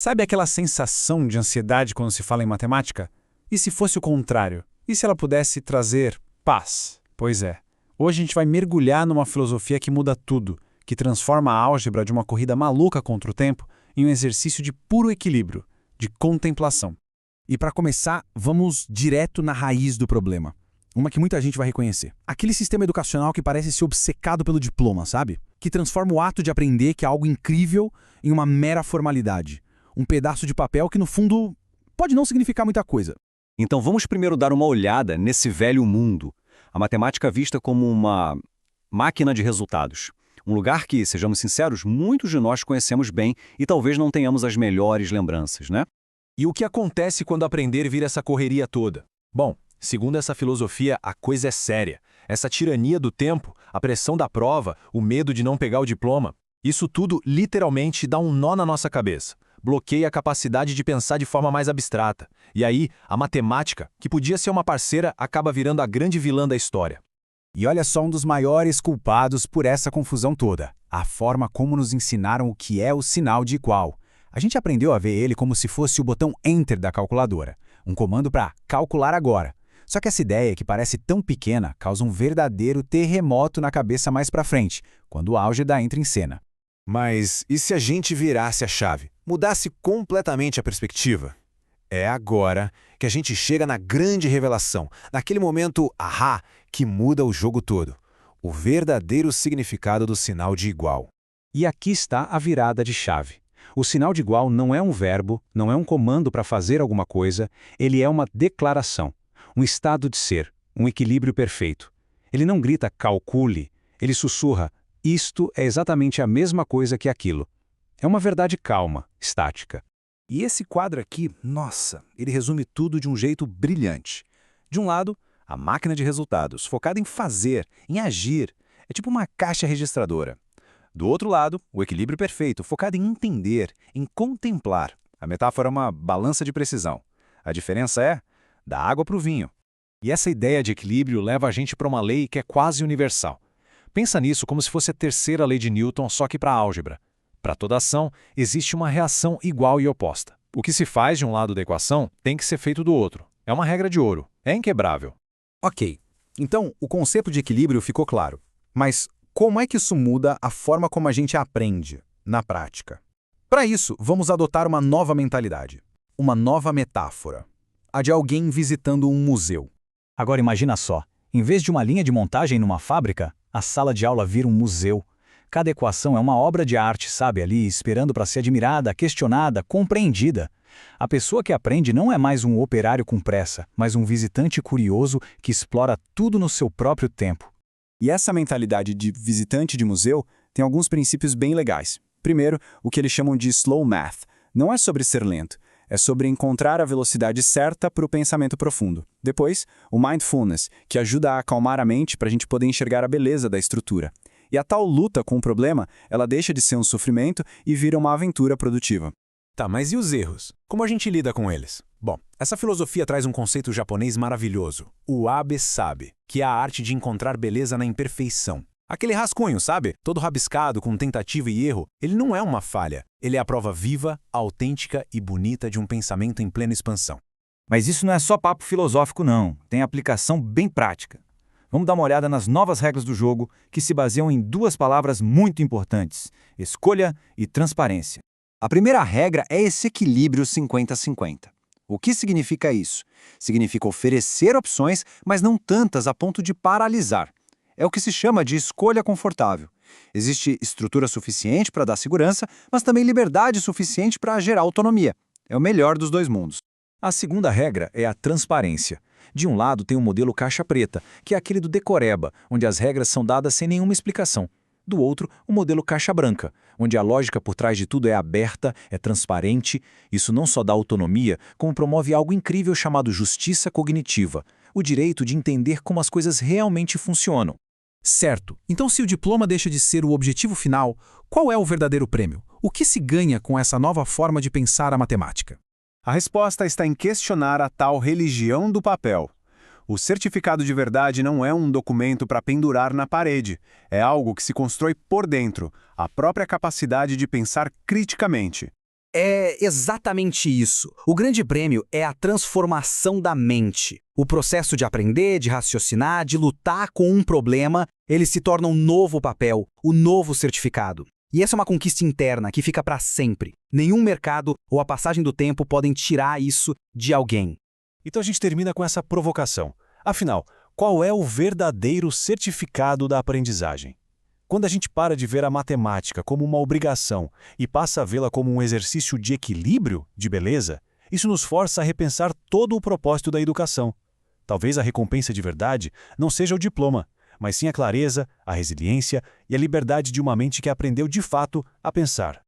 Sabe aquela sensação de ansiedade quando se fala em matemática? E se fosse o contrário? E se ela pudesse trazer paz? Pois é. Hoje a gente vai mergulhar numa filosofia que muda tudo, que transforma a álgebra de uma corrida maluca contra o tempo em um exercício de puro equilíbrio, de contemplação. E para começar, vamos direto na raiz do problema. Uma que muita gente vai reconhecer. Aquele sistema educacional que parece ser obcecado pelo diploma, sabe? Que transforma o ato de aprender, que é algo incrível, em uma mera formalidade. Um pedaço de papel que, no fundo, pode não significar muita coisa. Então vamos primeiro dar uma olhada nesse velho mundo. A matemática vista como uma máquina de resultados. Um lugar que, sejamos sinceros, muitos de nós conhecemos bem e talvez não tenhamos as melhores lembranças, né? E o que acontece quando aprender vira essa correria toda? Bom, segundo essa filosofia, a coisa é séria. Essa tirania do tempo, a pressão da prova, o medo de não pegar o diploma, isso tudo literalmente dá um nó na nossa cabeça. Bloqueia a capacidade de pensar de forma mais abstrata. E aí, a matemática, que podia ser uma parceira, acaba virando a grande vilã da história. E olha só um dos maiores culpados por essa confusão toda. A forma como nos ensinaram o que é o sinal de igual. A gente aprendeu a ver ele como se fosse o botão Enter da calculadora. Um comando para calcular agora. Só que essa ideia, que parece tão pequena, causa um verdadeiro terremoto na cabeça mais pra frente, quando o álgebra entra em cena. Mas e se a gente virasse a chave? Mudasse completamente a perspectiva? É agora que a gente chega na grande revelação, naquele momento, ahá, que muda o jogo todo. O verdadeiro significado do sinal de igual. E aqui está a virada de chave. O sinal de igual não é um verbo, não é um comando para fazer alguma coisa, ele é uma declaração, um estado de ser, um equilíbrio perfeito. Ele não grita calcule, ele sussurra, isto é exatamente a mesma coisa que aquilo. É uma verdade calma, estática. E esse quadro aqui, nossa, ele resume tudo de um jeito brilhante. De um lado, a máquina de resultados, focada em fazer, em agir. É tipo uma caixa registradora. Do outro lado, o equilíbrio perfeito, focado em entender, em contemplar. A metáfora é uma balança de precisão. A diferença é da água para o vinho. E essa ideia de equilíbrio leva a gente para uma lei que é quase universal. Pensa nisso como se fosse a terceira lei de Newton, só que para a álgebra. Para toda ação, existe uma reação igual e oposta. O que se faz de um lado da equação tem que ser feito do outro. É uma regra de ouro. É inquebrável. Ok, então o conceito de equilíbrio ficou claro. Mas como é que isso muda a forma como a gente aprende, na prática? Para isso, vamos adotar uma nova mentalidade. Uma nova metáfora. A de alguém visitando um museu. Agora imagina só, em vez de uma linha de montagem numa fábrica, a sala de aula vira um museu. Cada equação é uma obra de arte, sabe, ali, esperando para ser admirada, questionada, compreendida. A pessoa que aprende não é mais um operário com pressa, mas um visitante curioso que explora tudo no seu próprio tempo. E essa mentalidade de visitante de museu tem alguns princípios bem legais. Primeiro, o que eles chamam de slow math. Não é sobre ser lento, é sobre encontrar a velocidade certa para o pensamento profundo. Depois, o mindfulness, que ajuda a acalmar a mente para a gente poder enxergar a beleza da estrutura. E a tal luta com o problema, ela deixa de ser um sofrimento e vira uma aventura produtiva. Tá, mas e os erros? Como a gente lida com eles? Bom, essa filosofia traz um conceito japonês maravilhoso, o abe-sabe, que é a arte de encontrar beleza na imperfeição. Aquele rascunho, sabe? Todo rabiscado, com tentativa e erro, ele não é uma falha. Ele é a prova viva, autêntica e bonita de um pensamento em plena expansão. Mas isso não é só papo filosófico não, tem aplicação bem prática. Vamos dar uma olhada nas novas regras do jogo, que se baseiam em duas palavras muito importantes, escolha e transparência. A primeira regra é esse equilíbrio 50-50. O que significa isso? Significa oferecer opções, mas não tantas a ponto de paralisar. É o que se chama de escolha confortável. Existe estrutura suficiente para dar segurança, mas também liberdade suficiente para gerar autonomia. É o melhor dos dois mundos. A segunda regra é a transparência. De um lado tem o modelo caixa preta, que é aquele do decoreba, onde as regras são dadas sem nenhuma explicação. Do outro, o modelo caixa branca, onde a lógica por trás de tudo é aberta, é transparente. Isso não só dá autonomia, como promove algo incrível chamado justiça cognitiva, o direito de entender como as coisas realmente funcionam. Certo. Então, se o diploma deixa de ser o objetivo final, qual é o verdadeiro prêmio? O que se ganha com essa nova forma de pensar a matemática? A resposta está em questionar a tal religião do papel. O certificado de verdade não é um documento para pendurar na parede. É algo que se constrói por dentro, a própria capacidade de pensar criticamente. É exatamente isso. O grande prêmio é a transformação da mente. O processo de aprender, de raciocinar, de lutar com um problema, ele se torna um novo papel, o novo certificado. E essa é uma conquista interna que fica para sempre. Nenhum mercado ou a passagem do tempo podem tirar isso de alguém. Então a gente termina com essa provocação. Afinal, qual é o verdadeiro certificado da aprendizagem? Quando a gente para de ver a matemática como uma obrigação e passa a vê-la como um exercício de equilíbrio, de beleza, isso nos força a repensar todo o propósito da educação. Talvez a recompensa de verdade não seja o diploma, mas sim a clareza, a resiliência e a liberdade de uma mente que aprendeu de fato a pensar.